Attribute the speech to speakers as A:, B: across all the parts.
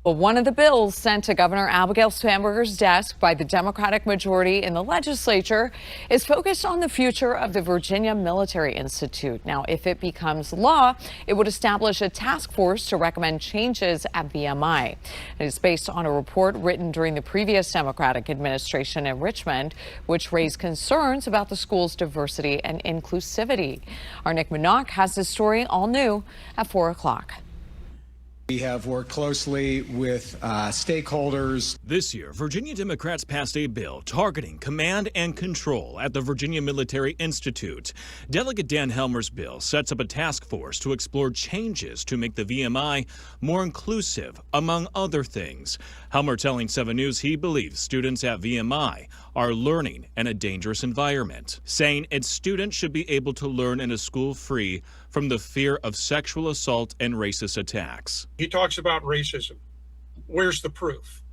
A: Well, one of the bills sent to Governor Abigail Spanberger's desk by the Democratic majority in the legislature is focused on the future of the Virginia Military Institute. Now, if it becomes law, it would establish a task force to recommend changes at VMI. It is based on a report written during the previous Democratic administration in Richmond, which raised concerns about the school's diversity and inclusivity. Our Nick Minock has this story all new at 4 o'clock.
B: We have worked closely with stakeholders.
C: This year, Virginia Democrats passed a bill targeting command and control at the Virginia Military Institute. Delegate Dan Helmer's bill sets up a task force to explore changes to make the VMI more inclusive, among other things. Helmer telling 7 News he believes students at VMI are learning in a dangerous environment, saying its students should be able to learn in a school free from the fear of sexual assault and racist attacks.
D: He talks about racism. Where's the proof?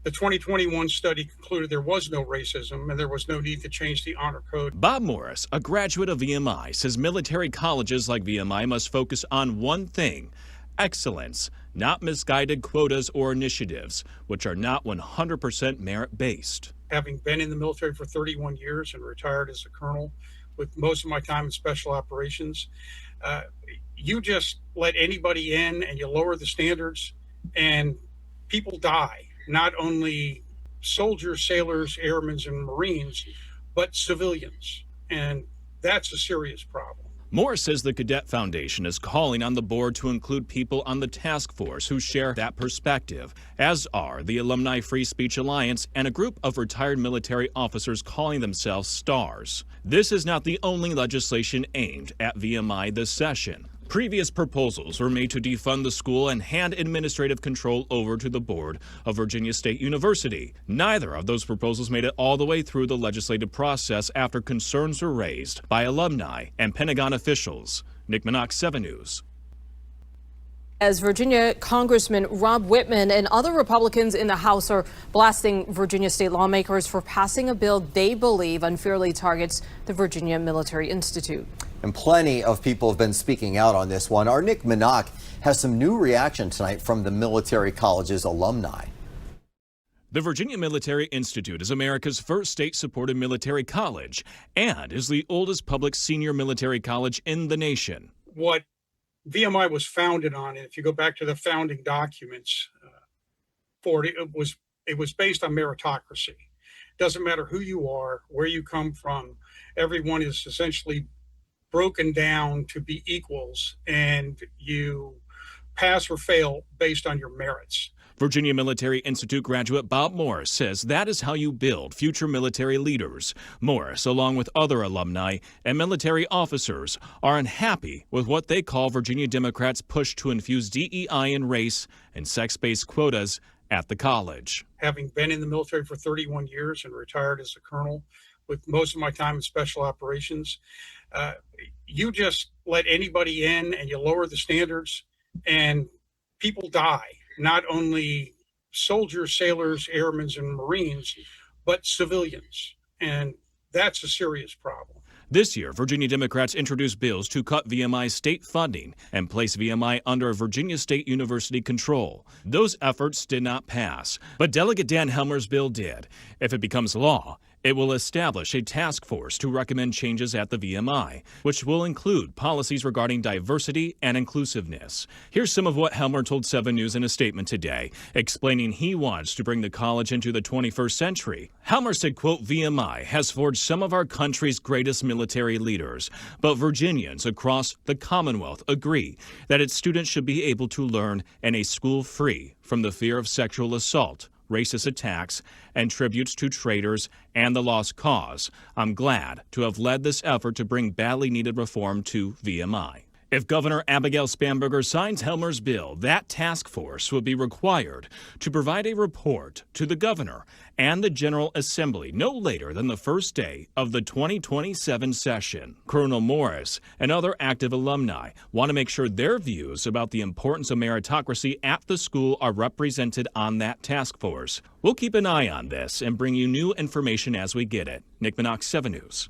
D: The 2021 study concluded there was no racism and there was no need to change the honor code.
C: Bob Morris, a graduate of VMI, says military colleges like VMI must focus on one thing: excellence, not misguided quotas or initiatives, which are not 100% merit-based.
D: Having been in the military for 31 years and retired as a colonel, with most of my time in special operations, you just let anybody in and you lower the standards and people die. Not only soldiers, sailors, airmen, and Marines, but civilians. And that's a serious problem.
C: Morris says the Cadet Foundation is calling on the board to include people on the task force who share that perspective, as are the Alumni Free Speech Alliance and a group of retired military officers calling themselves STARS. This is not the only legislation aimed at VMI this session. Previous proposals were made to defund the school and hand administrative control over to the board of Virginia State University. Neither of those proposals made it all the way through the legislative process after concerns were raised by alumni and Pentagon officials. Nick Minock, 7 News.
E: As Virginia Congressman Rob Whitman and other Republicans in the House are blasting Virginia state lawmakers for passing a bill they believe unfairly targets the Virginia Military Institute.
F: And plenty of people have been speaking out on this one. Our Nick Minock has some new reaction tonight from the military college's alumni.
C: The Virginia Military Institute is America's first state-supported military college and is the oldest public senior military college in the nation.
D: What VMI was founded on, and if you go back to the founding documents for it, it was based on meritocracy. Doesn't matter who you are, where you come from, everyone is essentially broken down to be equals, and you pass or fail based on your merits.
C: Virginia Military Institute graduate Bob Morris says that is how you build future military leaders. Morris, along with other alumni and military officers, are unhappy with what they call Virginia Democrats' push to infuse DEI and race and sex-based quotas at the college.
D: Having been in the military for 31 years and retired as a colonel, with most of my time in special operations, you just let anybody in and you lower the standards and people die. Not only soldiers, sailors, airmen, and Marines, but civilians. And that's a serious problem.
C: This year, Virginia Democrats introduced bills to cut VMI state funding and place VMI under Virginia State University control. Those efforts did not pass, but Delegate Dan Helmer's bill did. If it becomes law, it will establish a task force to recommend changes at the VMI, which will include policies regarding diversity and inclusiveness. Here's some of what Helmer told 7 News in a statement today, explaining he wants to bring the college into the 21st century. Helmer said, quote, VMI has forged some of our country's greatest military leaders, but Virginians across the Commonwealth agree that its students should be able to learn in a school free from the fear of sexual assault, racist attacks, and tributes to traitors and the lost cause. I'm glad to have led this effort to bring badly needed reform to VMI. If Governor Abigail Spanberger signs Helmer's bill, that task force will be required to provide a report to the governor and the General Assembly no later than the first day of the 2027 session. Colonel Morris and other active alumni want to make sure their views about the importance of meritocracy at the school are represented on that task force. We'll keep an eye on this and bring you new information as we get it. Nick Minock, 7 News.